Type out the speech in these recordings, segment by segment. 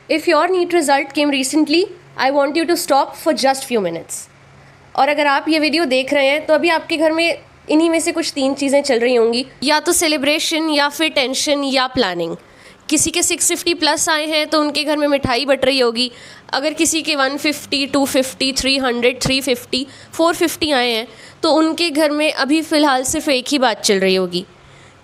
If your NEET result came recently, I want you to stop for just few minutes. और अगर आप ये video देख रहे हैं तो अभी आपके घर में इन्हीं में से कुछ 3 चीज़ें चल रही होंगी, या तो सेलिब्रेशन या फिर टेंशन या प्लानिंग। किसी के 650 प्लस आए हैं तो उनके घर में मिठाई बट रही होगी। अगर किसी के 150, 250, 300, 350, 450 आए हैं तो उनके घर में अभी फ़िलहाल सिर्फ एक ही बात चल रही होगी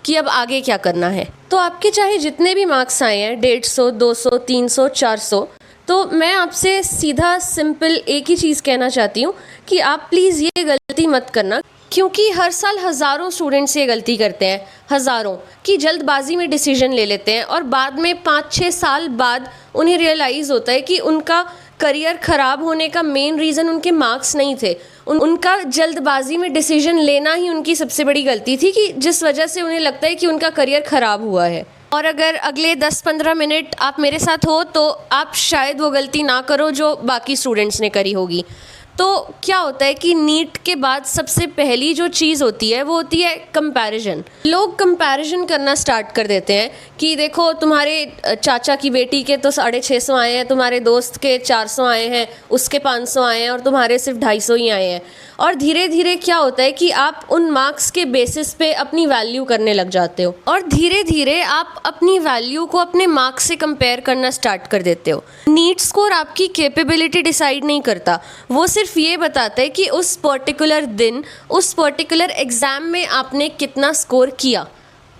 कि अब आगे क्या करना है। तो आपके चाहे जितने भी मार्क्स आए हैं, 150, 200, 300, 400, तो मैं आपसे सीधा सिंपल एक ही चीज़ कहना चाहती हूँ कि आप प्लीज़ ये गलती मत करना, क्योंकि हर साल हज़ारों स्टूडेंट्स ये गलती करते हैं, हज़ारों की जल्दबाजी में डिसीजन ले लेते हैं और बाद में 5-6 साल बाद उन्हें रियलाइज़ होता है कि उनका करियर ख़राब होने का मेन रीज़न उनके मार्क्स नहीं थे। उनका जल्दबाजी में डिसीजन लेना ही उनकी सबसे बड़ी गलती थी, कि जिस वजह से उन्हें लगता है कि उनका करियर ख़राब हुआ है। और अगर अगले 10-15 मिनट आप मेरे साथ हो तो आप शायद वो गलती ना करो जो बाकी स्टूडेंट्स ने करी होगी। तो क्या होता है कि नीट के बाद सबसे पहली जो चीज़ होती है वो होती है कंपैरिजन। लोग कंपैरिजन करना स्टार्ट कर देते हैं कि देखो तुम्हारे चाचा की बेटी के तो 650 आए हैं, तुम्हारे दोस्त के 400 आए हैं, उसके 500 आए हैं और तुम्हारे सिर्फ 250 ही आए हैं। और धीरे धीरे क्या होता है कि आप उन मार्क्स के बेसिस पे अपनी वैल्यू करने लग जाते हो और धीरे धीरे आप अपनी वैल्यू को अपने मार्क्स से कंपेयर करना स्टार्ट कर देते हो। नीट स्कोर आपकी कैपेबिलिटी डिसाइड नहीं करता, वो सिर्फ ये बताता है कि उस पर्टिकुलर दिन, उस पर्टिकुलर एग्ज़ाम में आपने कितना स्कोर किया,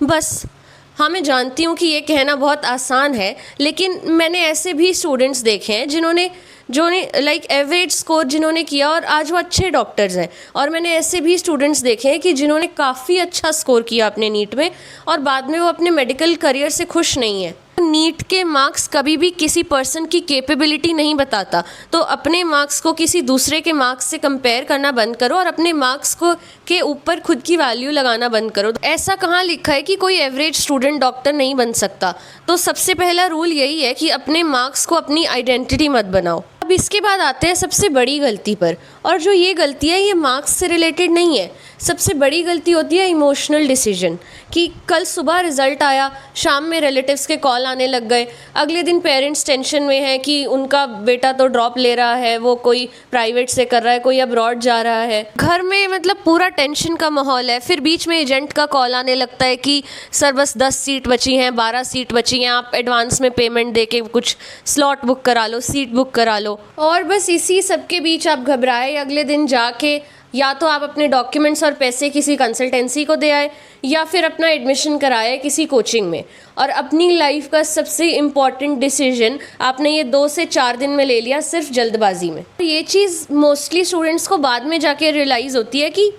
बस। हाँ, मैं जानती हूँ कि ये कहना बहुत आसान है, लेकिन मैंने ऐसे भी स्टूडेंट्स देखे हैं जिन्होंने एवरेज स्कोर जिन्होंने किया और आज वो अच्छे डॉक्टर्स हैं। और मैंने ऐसे भी स्टूडेंट्स देखे हैं कि जिन्होंने काफ़ी अच्छा स्कोर किया अपने नीट में और बाद में वो अपने मेडिकल करियर से खुश नहीं है। नीट के मार्क्स कभी भी किसी पर्सन की कैपेबिलिटी नहीं बताता, तो अपने मार्क्स को किसी दूसरे के मार्क्स से कंपेयर करना बंद करो और अपने मार्क्स को के ऊपर खुद की वैल्यू लगाना बंद करो। ऐसा कहाँ लिखा है कि कोई एवरेज स्टूडेंट डॉक्टर नहीं बन सकता? तो सबसे पहला रूल यही है कि अपने मार्क्स को अपनी आइडेंटिटी मत बनाओ। अब इसके बाद आते हैं सबसे बड़ी गलती पर, और जो ये गलती है ये मार्क्स से रिलेटेड नहीं है। सबसे बड़ी गलती होती है इमोशनल डिसीजन, कि कल सुबह रिज़ल्ट आया, शाम में रिलेटिव्स के कॉल आने लग गए, अगले दिन पेरेंट्स टेंशन में हैं कि उनका बेटा तो ड्रॉप ले रहा है, वो कोई प्राइवेट से कर रहा है, कोई अब्रॉड जा रहा है, घर में मतलब पूरा टेंशन का माहौल है। फिर बीच में एजेंट का कॉल आने लगता है कि सर बस 10 सीट बची हैं, 12 सीट बची हैं, आप एडवांस में पेमेंट दे के कुछ स्लॉट बुक करा लो, सीट बुक करा लो। और बस इसी सब के बीच आप घबराए, अगले दिन जाके या तो आप अपने डॉक्यूमेंट्स और पैसे किसी कंसल्टेंसी को दे आए या फिर अपना एडमिशन कराए किसी कोचिंग में, और अपनी लाइफ का सबसे इम्पॉर्टेंट डिसीजन आपने ये 2 से 4 दिन में ले लिया सिर्फ जल्दबाजी में। ये चीज़ मोस्टली स्टूडेंट्स को बाद में जाके रियलाइज़ होती है कि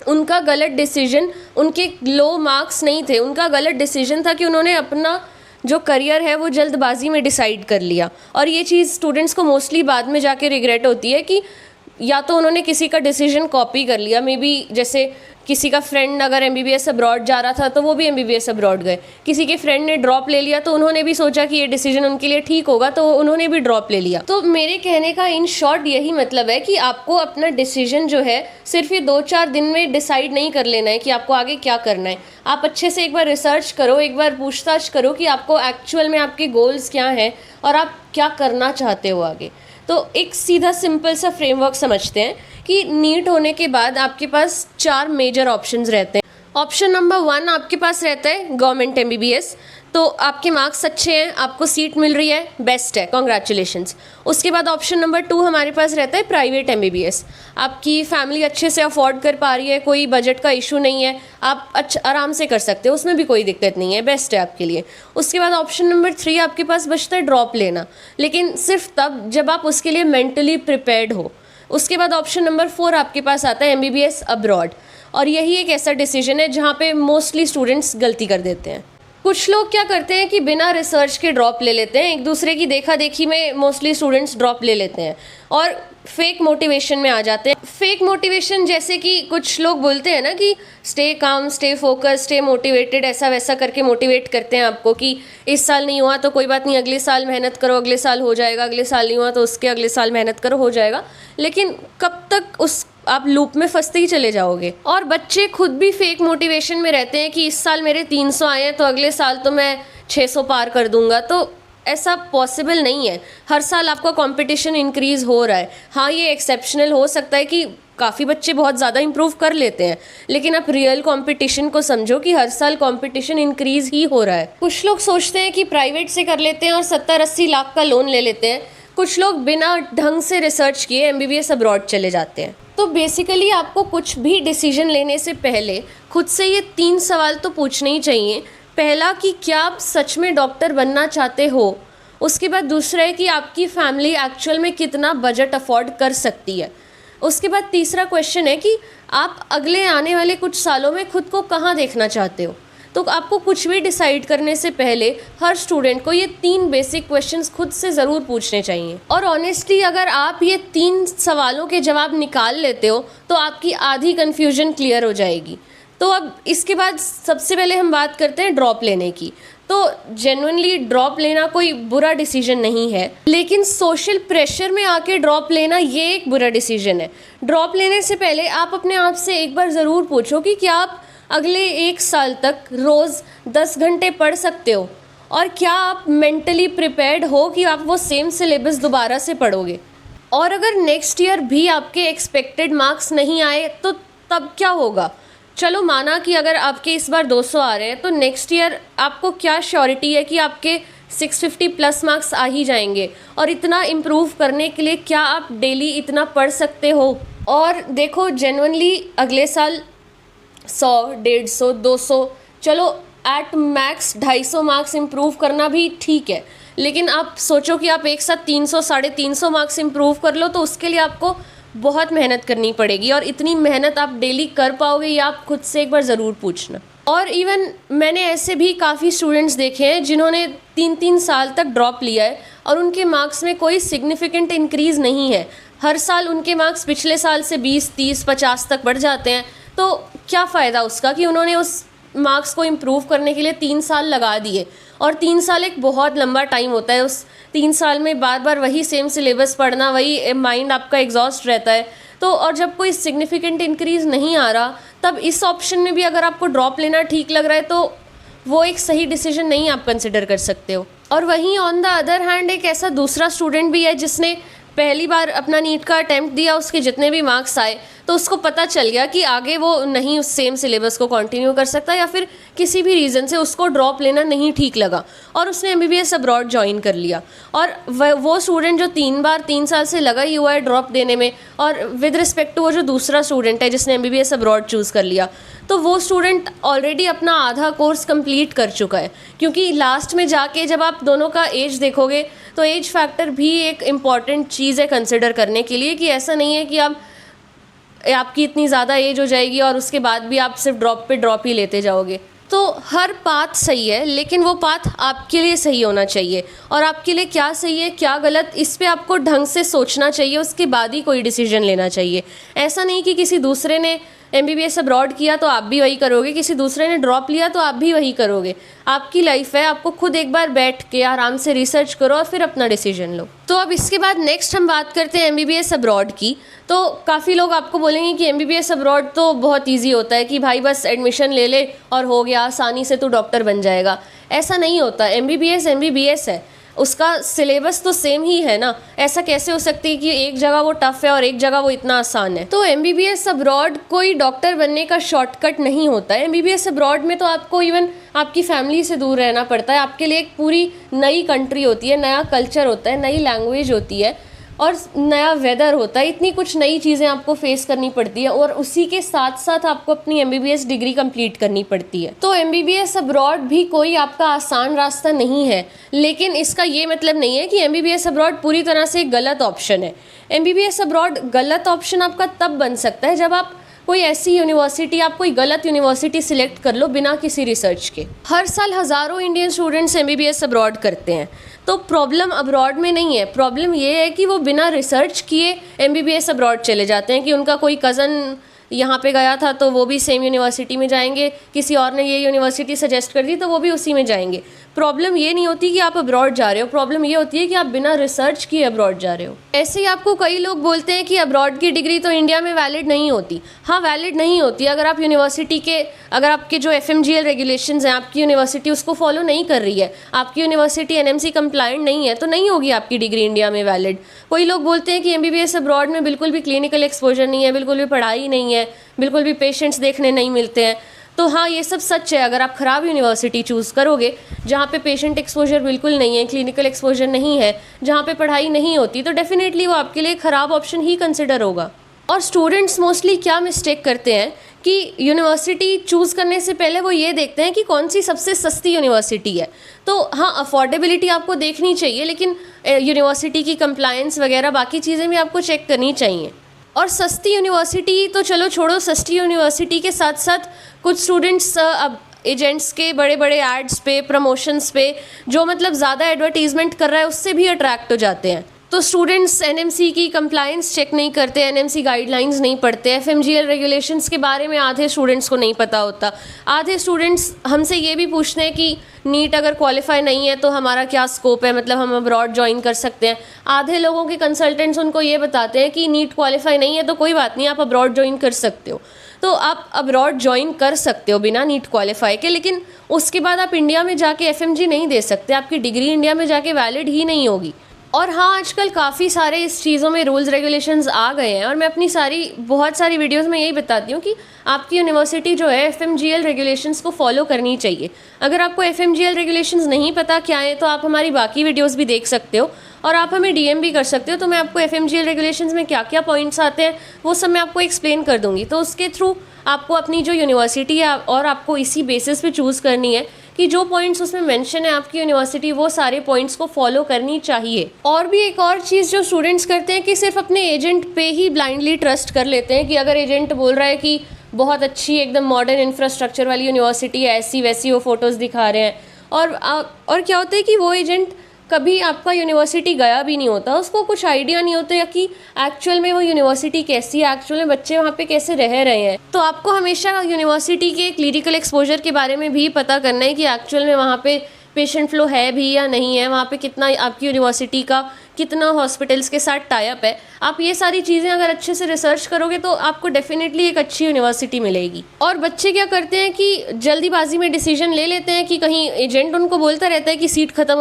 उनका गलत डिसीजन, उनके लो मार्क्स नहीं थे, उनका गलत डिसीजन था कि उन्होंने अपना जो करियर है वो जल्दबाजी में डिसाइड कर लिया। और ये चीज़ स्टूडेंट्स को मोस्टली बाद में जाके रिग्रेट होती है कि या तो उन्होंने किसी का डिसीजन कॉपी कर लिया, मे बी जैसे किसी का फ्रेंड अगर MBBS अब्रॉड जा रहा था तो वो भी MBBS अब्रॉड गए, किसी के फ्रेंड ने ड्रॉप ले लिया तो उन्होंने भी सोचा कि ये डिसीजन उनके लिए ठीक होगा तो उन्होंने भी ड्रॉप ले लिया। तो मेरे कहने का इन शॉर्ट यही मतलब है कि आपको अपना डिसीजन जो है सिर्फ ये 2-4 दिन में डिसाइड नहीं कर लेना है कि आपको आगे क्या करना है। आप अच्छे से एक बार रिसर्च करो, एक बार पूछताछ करो कि आपको एक्चुअल में आपके गोल्स क्या हैं और आप क्या करना चाहते हो आगे। तो एक सीधा सिंपल सा फ्रेमवर्क समझते हैं कि नीट होने के बाद आपके पास 4 मेजर ऑप्शंस रहते हैं। ऑप्शन नंबर 1 आपके पास रहता है गवर्नमेंट MBBS। तो आपके मार्क्स अच्छे हैं, आपको सीट मिल रही है, बेस्ट है, कॉन्ग्रेचुलेशंस। उसके बाद ऑप्शन नंबर 2 हमारे पास रहता है प्राइवेट MBBS। आपकी फैमिली अच्छे से अफोर्ड कर पा रही है, कोई बजट का इशू नहीं है, आप आराम से कर सकते हो, उसमें भी कोई दिक्कत नहीं है, बेस्ट है आपके लिए। उसके बाद ऑप्शन नंबर 3 आपके पास बचता है ड्रॉप लेना, लेकिन सिर्फ तब जब आप उसके लिए मेंटली प्रिपेयर्ड हो। उसके बाद ऑप्शन नंबर 4 आपके पास आता है MBBS अब्रॉड, और यही एक ऐसा डिसीजन है जहाँ पे मोस्टली स्टूडेंट्स गलती कर देते हैं। कुछ लोग क्या करते हैं कि बिना रिसर्च के ड्रॉप ले लेते हैं, एक दूसरे की देखा देखी में मोस्टली स्टूडेंट्स ड्रॉप ले लेते हैं और फेक मोटिवेशन में आ जाते हैं। फेक मोटिवेशन जैसे कि कुछ लोग बोलते हैं ना कि stay calm, stay focus, stay motivated, ऐसा वैसा करके मोटिवेट करते हैं आपको कि इस साल नहीं हुआ तो कोई बात नहीं, अगले साल मेहनत करो, अगले साल हो जाएगा, अगले साल नहीं हुआ तो उसके अगले साल मेहनत करो, हो जाएगा। लेकिन कब तक उस आप लूप में फंसते ही चले जाओगे। और बच्चे खुद भी फेक मोटिवेशन में रहते हैं कि इस साल मेरे 300 आए हैं तो अगले साल तो मैं 600 पार कर दूंगा। तो ऐसा पॉसिबल नहीं है। हर साल आपका कंपटीशन इंक्रीज़ हो रहा है। हाँ, ये एक्सेप्शनल हो सकता है कि काफ़ी बच्चे बहुत ज़्यादा इंप्रूव कर लेते हैं, लेकिन आप रियल कंपटीशन को समझो कि हर साल कंपटीशन इंक्रीज़ ही हो रहा है। कुछ लोग सोचते हैं कि प्राइवेट से कर लेते हैं और 70-80 लाख का लोन ले लेते हैं। कुछ लोग बिना ढंग से रिसर्च किए एमबीबीएस अब्रॉड चले जाते हैं। तो बेसिकली आपको कुछ भी डिसीजन लेने से पहले खुद से ये 3 सवाल तो पूछने ही चाहिए। पहला कि क्या आप सच में डॉक्टर बनना चाहते हो। उसके बाद दूसरा है कि आपकी फैमिली एक्चुअल में कितना बजट अफोर्ड कर सकती है। उसके बाद तीसरा क्वेश्चन है कि आप अगले आने वाले कुछ सालों में खुद को कहाँ देखना चाहते हो। तो आपको कुछ भी डिसाइड करने से पहले हर स्टूडेंट को ये 3 बेसिक क्वेश्चंस खुद से ज़रूर पूछने चाहिए। और ऑनेस्टली अगर आप ये 3 सवालों के जवाब निकाल लेते हो तो आपकी आधी कन्फ्यूजन क्लियर हो जाएगी। तो अब इसके बाद सबसे पहले हम बात करते हैं ड्रॉप लेने की। तो जेन्युइनली ड्रॉप लेना कोई बुरा डिसीजन नहीं है, लेकिन सोशल प्रेशर में आके ड्रॉप लेना ये एक बुरा डिसीजन है। ड्रॉप लेने से पहले आप अपने आप से एक बार ज़रूर पूछो कि क्या आप अगले 1 साल तक रोज़ 10 घंटे पढ़ सकते हो, और क्या आप मेंटली प्रिपेयर्ड हो कि आप वो सेम सिलेबस दोबारा से पढ़ोगे। और अगर नेक्स्ट ईयर भी आपके एक्सपेक्टेड मार्क्स नहीं आए तो तब क्या होगा। चलो माना कि अगर आपके इस बार 200 आ रहे हैं तो नेक्स्ट ईयर आपको क्या श्योरिटी है कि आपके 650 प्लस मार्क्स आ ही जाएंगे। और इतना इम्प्रूव करने के लिए क्या आप डेली इतना पढ़ सकते हो। और देखो जेन्युइनली अगले साल 100, 150, 200, चलो एट मैक्स 250 मार्क्स इम्प्रूव करना भी ठीक है, लेकिन आप सोचो कि आप एक साथ 300, 350 मार्क्स इम्प्रूव कर लो तो उसके लिए आपको बहुत मेहनत करनी पड़ेगी। और इतनी मेहनत आप डेली कर पाओगे ये आप खुद से एक बार ज़रूर पूछना। और इवन मैंने ऐसे भी काफ़ी स्टूडेंट्स देखे हैं जिन्होंने 3-3 साल तक ड्रॉप लिया है और उनके मार्क्स में कोई सिग्निफिकेंट इंक्रीज़ नहीं है। हर साल उनके मार्क्स पिछले साल से 20, 30, 50 तक बढ़ जाते हैं। तो क्या फ़ायदा उसका कि उन्होंने उस मार्क्स को इम्प्रूव करने के लिए 3 साल लगा दिए। और 3 साल एक बहुत लंबा टाइम होता है। उस 3 साल में बार बार वही सेम सिलेबस पढ़ना, वही माइंड आपका एग्जॉस्ट रहता है। तो और जब कोई सिग्निफिकेंट इंक्रीज़ नहीं आ रहा तब इस ऑप्शन में भी अगर आपको ड्रॉप लेना ठीक लग रहा है तो वो एक सही डिसीजन नहीं आप कंसिडर कर सकते हो। और वहीं ऑन द अदर हैंड एक ऐसा दूसरा स्टूडेंट भी है जिसने पहली बार अपना नीट का अटैम्प्ट दिया, उसके जितने भी मार्क्स आए तो उसको पता चल गया कि आगे वो नहीं उस सेम सिलेबस को कंटिन्यू कर सकता, या फिर किसी भी रीज़न से उसको ड्रॉप लेना नहीं ठीक लगा और उसने एमबीबीएस अब्रॉड ज्वाइन कर लिया। और वो स्टूडेंट जो 3 साल से लगा ही हुआ है ड्रॉप देने में, और विद रिस्पेक्ट टू वो जो दूसरा स्टूडेंट है जिसने एमबीबीएस अब्रॉड चूज़ कर लिया, तो वो स्टूडेंट ऑलरेडी अपना आधा कोर्स कंप्लीट कर चुका है। क्योंकि लास्ट में जाके जब आप दोनों का एज देखोगे तो एज फैक्टर भी एक इम्पॉर्टेंट चीज़ है कंसिडर करने के लिए, कि ऐसा नहीं है कि आपकी इतनी ज़्यादा एज हो जाएगी और उसके बाद भी आप सिर्फ ड्रॉप पे ड्रॉप ही लेते जाओगे। तो हर पाथ सही है, लेकिन वो पाथ आपके लिए सही होना चाहिए। और आपके लिए क्या सही है क्या गलत इस पे आपको ढंग से सोचना चाहिए, उसके बाद ही कोई डिसीजन लेना चाहिए। ऐसा नहीं कि किसी दूसरे ने एमबीबीएस अब्रॉड किया तो आप भी वही करोगे, किसी दूसरे ने ड्रॉप लिया तो आप भी वही करोगे। आपकी लाइफ है, आपको खुद एक बार बैठ के आराम से रिसर्च करो और फिर अपना डिसीजन लो। तो अब इसके बाद नेक्स्ट हम बात करते हैं एमबीबीएस अब्रॉड की। तो काफ़ी लोग आपको बोलेंगे कि एमबीबीएस अब्रॉड तो बहुत ईजी होता है, कि भाई बस एडमिशन ले ले और हो गया, आसानी से तू डॉक्टर बन जाएगा। ऐसा नहीं होता। एमबीबीएस है, उसका सिलेबस तो सेम ही है ना। ऐसा कैसे हो सकती है कि एक जगह वो टफ़ है और एक जगह वो इतना आसान है। तो एमबीबीएस अब्रॉड कोई डॉक्टर बनने का शॉर्टकट नहीं होता है। एमबीबीएस अब्रॉड में तो आपको इवन आपकी फैमिली से दूर रहना पड़ता है। आपके लिए एक पूरी नई कंट्री होती है, नया कल्चर होता है, नई लैंग्वेज होती है और नया वेदर होता है। इतनी कुछ नई चीज़ें आपको फेस करनी पड़ती है और उसी के साथ साथ आपको अपनी एमबीबीएस डिग्री कंप्लीट करनी पड़ती है। तो एमबीबीएस अब्रॉड भी कोई आपका आसान रास्ता नहीं है, लेकिन इसका ये मतलब नहीं है कि एमबीबीएस अब्रॉड पूरी तरह से गलत ऑप्शन है। एमबीबीएस अब्रॉड गलत ऑप्शन आपका तब बन सकता है जब आप कोई ऐसी यूनिवर्सिटी, आप कोई गलत यूनिवर्सिटी सिलेक्ट कर लो बिना किसी रिसर्च के। हर साल हज़ारों इंडियन स्टूडेंट्स एमबीबीएस अब्रॉड करते हैं। तो प्रॉब्लम अब्रॉड में नहीं है, प्रॉब्लम ये है कि वो बिना रिसर्च किए एमबीबीएस अब्रॉड चले जाते हैं, कि उनका कोई कज़न यहाँ पे गया था तो वो भी सेम यूनिवर्सिटी में जाएंगे, किसी और ने ये यूनिवर्सिटी सजेस्ट कर दी तो वो भी उसी में जाएंगे। प्रॉब्लम ये नहीं होती कि आप अब्रॉड जा रहे हो, प्रॉब्लम ये होती है कि आप बिना रिसर्च किए अब्रॉड जा रहे हो। ऐसे ही आपको कई लोग बोलते हैं कि अब्रॉड की डिग्री तो इंडिया में वैलिड नहीं होती। हाँ, वैलिड नहीं होती अगर आप यूनिवर्सिटी के, अगर आपके जो FMGL रेगुलेशंस हैं, आपकी यूनिवर्सिटी उसको फॉलो नहीं कर रही है, आपकी यूनिवर्सिटी NMC कंप्लायंट नहीं है, तो नहीं होगी आपकी डिग्री इंडिया में वैलिड। कोई लोग बोलते हैं कि MBBS अब्रॉड में बिल्कुल भी क्लिनिकल एक्सपोजर नहीं है, बिल्कुल भी पढ़ाई नहीं है, बिल्कुल भी पेशेंट्स देखने नहीं मिलते हैं। तो हाँ, ये सब सच है। अगर आप ख़राब यूनिवर्सिटी चूज़ करोगे जहाँ पे पेशेंट एक्सपोजर बिल्कुल नहीं है, क्लिनिकल एक्सपोजर नहीं है, जहाँ पे पढ़ाई नहीं होती, तो डेफिनेटली वो आपके लिए ख़राब ऑप्शन ही कंसिडर होगा। और स्टूडेंट्स मोस्टली क्या मिस्टेक करते हैं कि यूनिवर्सिटी चूज़ करने से पहले वो ये देखते हैं कि कौन सी सबसे सस्ती यूनिवर्सिटी है। तो हाँ, अफोर्डेबिलिटी आपको देखनी चाहिए, लेकिन यूनिवर्सिटी की कंप्लायंस वगैरह बाकी चीज़ें भी आपको चेक करनी चाहिए। और सस्ती यूनिवर्सिटी तो चलो छोड़ो, सस्ती यूनिवर्सिटी के साथ साथ कुछ स्टूडेंट्स अब एजेंट्स के बड़े बड़े एड्स पे, प्रमोशंस पे, जो मतलब ज़्यादा एडवर्टीजमेंट कर रहा है उससे भी अट्रैक्ट हो जाते हैं। तो स्टूडेंट्स NMC की कंप्लायंस चेक नहीं करते, NMC गाइडलाइंस नहीं पढ़ते, FMGL रेगुलेशंस के बारे में आधे स्टूडेंट्स को नहीं पता होता। आधे स्टूडेंट्स हमसे ये भी पूछते हैं कि नीट अगर क्वालिफाई नहीं है तो हमारा क्या स्कोप है, मतलब हम अब्रॉड ज्वाइन कर सकते हैं। आधे लोगों के कंसल्टेंट्स उनको ये बताते हैं कि नीट क्वालिफाई नहीं है तो कोई बात नहीं, आप अब्रॉड ज्वाइन कर सकते हो। तो आप अब्रॉड ज्वाइन कर सकते हो बिना नीट क्वालिफाई के, लेकिन उसके बाद आप इंडिया में जाके FMG नहीं दे सकते, आपकी डिग्री इंडिया में जाके वैलिड ही नहीं होगी। और हाँ, आजकल काफ़ी सारे इस चीज़ों में रूल्स रेगुलेशंस आ गए हैं, और मैं अपनी बहुत सारी वीडियोस में यही बताती हूँ कि आपकी यूनिवर्सिटी जो है FMGL रेगुलेशंस को फॉलो करनी चाहिए। अगर आपको FMGL रेगुलेशंस नहीं पता क्या है तो आप हमारी बाकी वीडियोस भी देख सकते हो, और आप हमें DM भी कर सकते हो। तो मैं आपको FMGL रेगुलेशंस में क्या क्या पॉइंट्स आते हैं वो सब मैं आपको एक्सप्लेन कर दूँगी। तो उसके थ्रू आपको अपनी जो यूनिवर्सिटी है और आपको इसी बेसिस पे चूज़ करनी है कि जो पॉइंट्स उसमें मेंशन है आपकी यूनिवर्सिटी, वो सारे पॉइंट्स को फॉलो करनी चाहिए। और भी एक और चीज़ जो स्टूडेंट्स करते हैं कि सिर्फ अपने एजेंट पे ही ब्लाइंडली ट्रस्ट कर लेते हैं कि अगर एजेंट बोल रहा है कि बहुत अच्छी एकदम मॉडर्न इंफ्रास्ट्रक्चर वाली यूनिवर्सिटी है, ऐसी वैसी वो फ़ोटोज़ दिखा रहे हैं, और क्या होता है कि वो एजेंट कभी आपका यूनिवर्सिटी गया भी नहीं होता, उसको कुछ आइडिया नहीं होता कि एक्चुअल में वो यूनिवर्सिटी कैसी है, एक्चुअल में बच्चे वहाँ पे कैसे रह रहे हैं। तो आपको हमेशा यूनिवर्सिटी के क्लिनिकल एक्सपोजर के बारे में भी पता करना है कि एक्चुअल में वहाँ पे पेशेंट फ्लो है भी या नहीं है, वहाँ पे कितना आपकी यूनिवर्सिटी का कितना हॉस्पिटल्स के साथ टाई अप है। आप ये सारी चीज़ें अगर अच्छे से रिसर्च करोगे तो आपको डेफिनेटली एक अच्छी यूनिवर्सिटी मिलेगी। और बच्चे क्या करते हैं कि जल्दीबाजी में डिसीजन ले लेते हैं कि कहीं एजेंट उनको बोलता रहता है कि सीट खत्म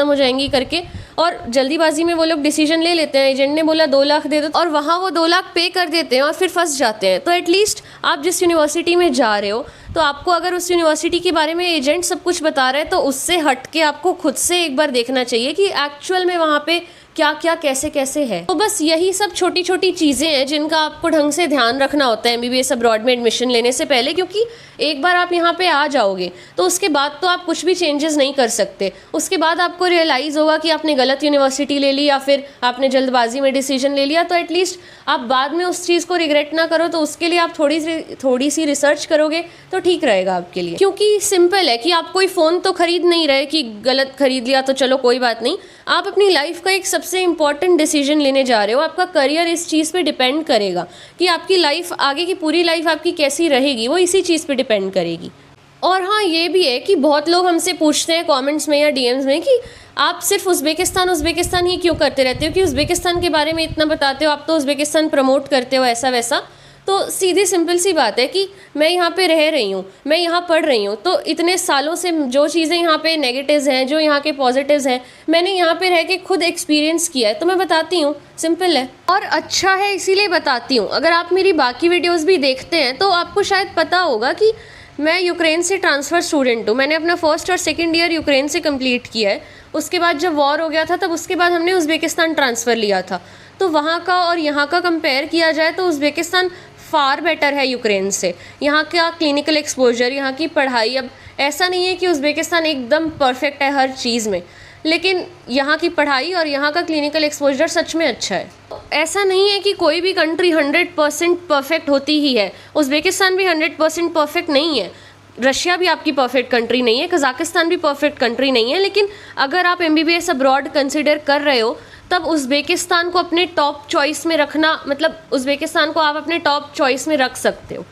हो जाएंगी करके, और जल्दीबाजी में वो लोग डिसीजन ले लेते हैं। एजेंट ने बोला 2 लाख दे दो, और वहाँ वो 2 लाख पे कर देते हैं और फिर फंस जाते हैं। तो एटलीस्ट आप जिस यूनिवर्सिटी में जा रहे हो, तो आपको अगर उस यूनिवर्सिटी के बारे में एजेंट सब कुछ बता रहा है तो उससे हट के आपको खुद से एक बार देखना चाहिए कि एक्चुअल में वहाँ पे क्या क्या कैसे कैसे है। तो बस यही सब छोटी छोटी चीज़ें हैं जिनका आपको ढंग से ध्यान रखना होता है MBBS अब्रॉड में एडमिशन लेने से पहले, क्योंकि एक बार आप यहाँ पे आ जाओगे तो उसके बाद तो आप कुछ भी चेंजेस नहीं कर सकते। उसके बाद आपको रियलाइज़ होगा कि आपने गलत यूनिवर्सिटी ले ली या फिर आपने जल्दबाजी में डिसीजन ले लिया। तो एटलीस्ट आप बाद में उस चीज़ को रिग्रेट ना करो, तो उसके लिए आप थोड़ी सी रिसर्च करोगे तो ठीक रहेगा आपके लिए। क्योंकि सिंपल है कि आप कोई फ़ोन तो खरीद नहीं रहे कि गलत खरीद लिया तो चलो कोई बात नहीं। आप अपनी लाइफ का एक सबसे इम्पॉर्टेंट डिसीजन लेने जा रहे हो, आपका करियर इस चीज़ पे डिपेंड करेगा कि आपकी लाइफ आगे की पूरी लाइफ आपकी कैसी रहेगी, वो इसी चीज़ पे डिपेंड करेगी। और हाँ, ये भी है कि बहुत लोग हमसे पूछते हैं कमेंट्स में या DMs में कि आप सिर्फ उज़्बेकिस्तान ही क्यों करते रहते हो, कि उज़्बेकिस्तान के बारे में इतना बताते हो, आप तो उज़्बेकिस्तान प्रमोट करते हो ऐसा वैसा। तो सीधी सिंपल सी बात है कि मैं यहाँ पे रह रही हूँ, मैं यहाँ पढ़ रही हूँ, तो इतने सालों से जो चीज़ें यहाँ पे नेगेटिव्स हैं, जो यहाँ के पॉजिटिव्स हैं, मैंने यहाँ पे रह के खुद एक्सपीरियंस किया है, तो मैं बताती हूँ। सिंपल है और अच्छा है, इसीलिए बताती हूँ। अगर आप मेरी बाकी वीडियोज़ भी देखते हैं तो आपको शायद पता होगा कि मैं यूक्रेन से ट्रांसफ़र स्टूडेंट हूँ। मैंने अपना 1st और 2nd ईयर यूक्रेन से कंप्लीट किया है। उसके बाद जब वॉर हो गया था तब उसके बाद हमने उज़्बेकिस्तान ट्रांसफ़र लिया था। तो वहाँ का और यहाँ का कंपेयर किया जाए तो उज़्बेकिस्तान फ़ार बेटर है यूक्रेन से। यहाँ का क्लिनिकल एक्सपोजर, यहाँ की पढ़ाई, अब ऐसा नहीं है कि उज़्बेकिस्तान एकदम परफेक्ट है हर चीज़ में, लेकिन यहाँ की पढ़ाई और यहाँ का क्लिनिकल एक्सपोजर सच में अच्छा है। ऐसा नहीं है कि कोई भी कंट्री 100% परफेक्ट होती ही है। उज़्बेकिस्तान भी 100% परफेक्ट नहीं है, रशिया भी आपकी परफेक्ट कंट्री नहीं है, कज़ाकिस्तान भी परफेक्ट कंट्री नहीं है। लेकिन अगर आप MBBS अब्रॉड कंसिडर कर रहे हो तब उज़्बेकिस्तान को अपने टॉप चॉइस में रखना, मतलब उज़्बेकिस्तान को आप अपने टॉप चॉइस में रख सकते हो।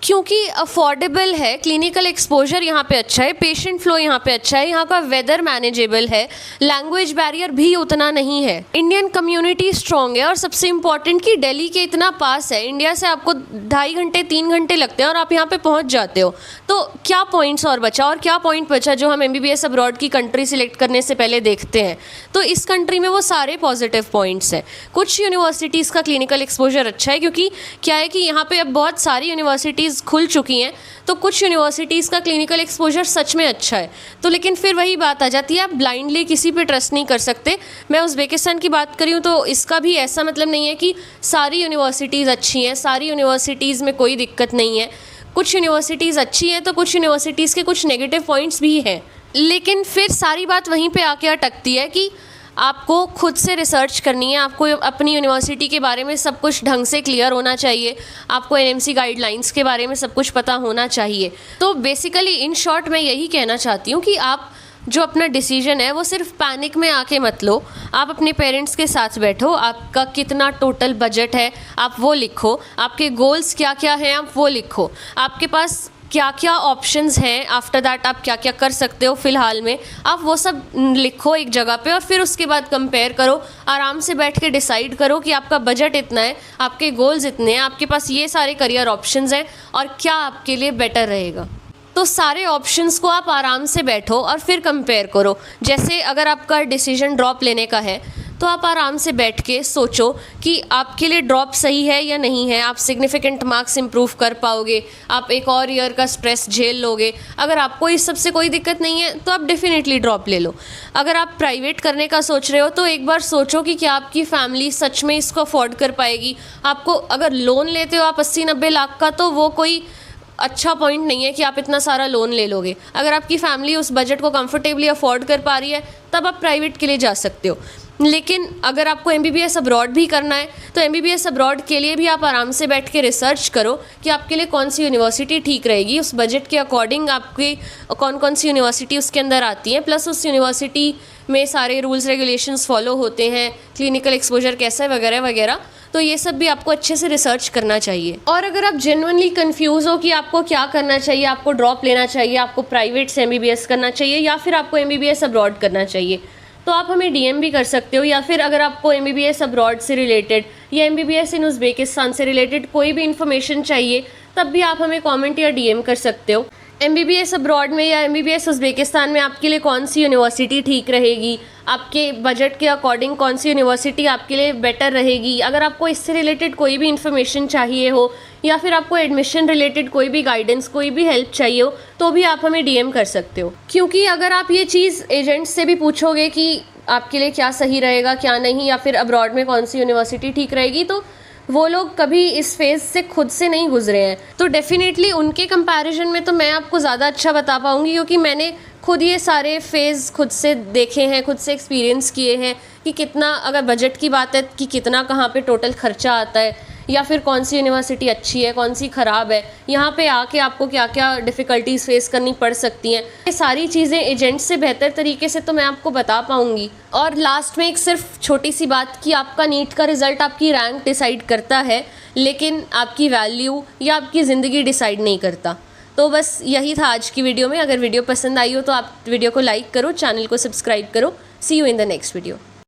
क्योंकि अफोर्डेबल है, क्लिनिकल एक्सपोजर यहाँ पे अच्छा है, पेशेंट फ्लो यहाँ पे अच्छा है, यहाँ का वेदर मैनेजेबल है, लैंग्वेज बैरियर भी उतना नहीं है, इंडियन कम्युनिटी स्ट्रॉन्ग है और सबसे इम्पॉर्टेंट कि दिल्ली के इतना पास है, इंडिया से आपको 2.5 घंटे 3 घंटे लगते हैं और आप यहाँ पे पहुँच जाते हो। तो क्या पॉइंट्स और बचा, और क्या पॉइंट बचा जो हम MBBS अब्रॉड की कंट्री सिलेक्ट करने से पहले देखते हैं? तो इस कंट्री में वो सारे पॉजिटिव पॉइंट्स हैं। कुछ यूनिवर्सिटीज़ का क्लिनिकल एक्सपोजर अच्छा है, क्योंकि क्या है कि यहाँ पे अब बहुत सारी यूनिवर्सिटीज़ खुल चुकी हैं, तो कुछ यूनिवर्सिटीज़ का क्लिनिकल एक्सपोजर सच में अच्छा है। तो लेकिन फिर वही बात आ जाती है, आप ब्लाइंडली किसी पे ट्रस्ट नहीं कर सकते। मैं उज़्बेकिस्तान की बात करूँ तो इसका भी ऐसा मतलब नहीं है कि सारी यूनिवर्सिटीज़ अच्छी हैं, सारी यूनिवर्सिटीज़ में कोई दिक्कत नहीं है। कुछ यूनिवर्सिटीज़ अच्छी हैं तो कुछ यूनिवर्सिटीज़ के कुछ नेगेटिव पॉइंट्स भी हैं। लेकिन फिर सारी बात वहीं पे आके अटकती है कि आपको खुद से रिसर्च करनी है, आपको अपनी यूनिवर्सिटी के बारे में सब कुछ ढंग से क्लियर होना चाहिए, आपको NMC गाइडलाइंस के बारे में सब कुछ पता होना चाहिए। तो बेसिकली इन शॉर्ट मैं यही कहना चाहती हूँ कि आप जो अपना डिसीजन है वो सिर्फ पैनिक में आके मत लो। आप अपने पेरेंट्स के साथ बैठो, आपका कितना टोटल बजट है आप वो लिखो, आपके गोल्स क्या क्या हैं आप वो लिखो, आपके पास क्या क्या ऑप्शंस हैं, आफ्टर दैट आप क्या क्या कर सकते हो फ़िलहाल में, आप वो सब लिखो एक जगह पे और फिर उसके बाद कंपेयर करो। आराम से बैठ के डिसाइड करो कि आपका बजट इतना है, आपके गोल्स इतने हैं, आपके पास ये सारे करियर ऑप्शंस हैं और क्या आपके लिए बेटर रहेगा। तो सारे ऑप्शंस को आप आराम से बैठो और फिर कंपेयर करो। जैसे अगर आपका डिसीजन ड्रॉप लेने का है तो आप आराम से बैठ के सोचो कि आपके लिए ड्रॉप सही है या नहीं है, आप सिग्निफिकेंट मार्क्स इंप्रूव कर पाओगे, आप एक और ईयर का स्ट्रेस झेल लोगे। अगर आपको इस सब से कोई दिक्कत नहीं है तो आप डेफिनेटली ड्रॉप ले लो। अगर आप प्राइवेट करने का सोच रहे हो तो एक बार सोचो कि क्या आपकी फैमिली सच में इसको अफोर्ड कर पाएगी। आपको अगर लोन लेते हो आप 80-90 लाख का, तो वो कोई अच्छा पॉइंट नहीं है कि आप इतना सारा लोन ले लोगे। अगर आपकी फैमिली उस बजट को कंफर्टेबली अफोर्ड कर पा रही है तब आप प्राइवेट के लिए जा सकते हो। लेकिन अगर आपको MBBS अब्रॉड भी करना है तो MBBS अब्रॉड के लिए भी आप आराम से बैठ के रिसर्च करो कि आपके लिए कौन सी यूनिवर्सिटी ठीक रहेगी, उस बजट के अकॉर्डिंग आपके कौन कौन सी यूनिवर्सिटी उसके अंदर आती हैं, प्लस उस यूनिवर्सिटी में सारे रूल्स रेगुलेशंस फॉलो होते हैं, क्लिनिकल एक्सपोजर कैसा है वगैरह वगैरह। तो ये सब भी आपको अच्छे से रिसर्च करना चाहिए। और अगर आप जेन्युइनली कंफ्यूज हो कि आपको क्या करना चाहिए, आपको ड्रॉप लेना चाहिए, आपको प्राइवेट से MBBS करना चाहिए या फिर आपको MBBS अब्रॉड करना चाहिए, तो आप हमें DM भी कर सकते हो। या फिर अगर आपको MBBS अब्रॉड से रिलेटेड या MBBS इन उज़्बेकिस्तान से रिलेटेड कोई भी इन्फॉर्मेशन चाहिए तब भी आप हमें कमेंट या DM कर सकते हो। MBBS अब्रॉड में या MBBS उज़्बेकिस्तान में आपके लिए कौन सी यूनिवर्सिटी ठीक रहेगी, आपके बजट के अकॉर्डिंग कौन सी यूनिवर्सिटी आपके लिए बेटर रहेगी। अगर आपको इससे रिलेटेड कोई भी इन्फॉर्मेशन चाहिए हो या फिर आपको एडमिशन रिलेटेड कोई भी गाइडेंस, कोई भी हेल्प चाहिए हो, तो भी आप हमें DM कर सकते हो। क्योंकि अगर आप ये चीज़ एजेंट्स से भी पूछोगे कि आपके लिए क्या सही रहेगा क्या नहीं, या फिर अब्रॉड में कौन सी यूनिवर्सिटी ठीक रहेगी, तो वो लोग कभी इस फेज़ से खुद से नहीं गुजरे हैं। तो डेफिनेटली उनके कंपैरिजन में तो मैं आपको ज़्यादा अच्छा बता पाऊँगी, क्योंकि मैंने खुद ये सारे फेज़ खुद से देखे हैं, खुद से एक्सपीरियंस किए हैं कि कितना, अगर बजट की बात है कि कितना कहाँ पे टोटल खर्चा आता है, या फिर कौन सी यूनिवर्सिटी अच्छी है कौन सी ख़राब है, यहाँ पे आके आपको क्या क्या डिफ़िकल्टीज़ फेस करनी पड़ सकती हैं। ये सारी चीज़ें एजेंट से बेहतर तरीके से तो मैं आपको बता पाऊँगी। और लास्ट में एक सिर्फ छोटी सी बात कि आपका नीट का रिज़ल्ट आपकी रैंक डिसाइड करता है, लेकिन आपकी वैल्यू या आपकी ज़िंदगी डिसाइड नहीं करता। तो बस यही था आज की वीडियो में। अगर वीडियो पसंद आई हो तो आप वीडियो को लाइक करो, चैनल को सब्सक्राइब करो। See you in the next video.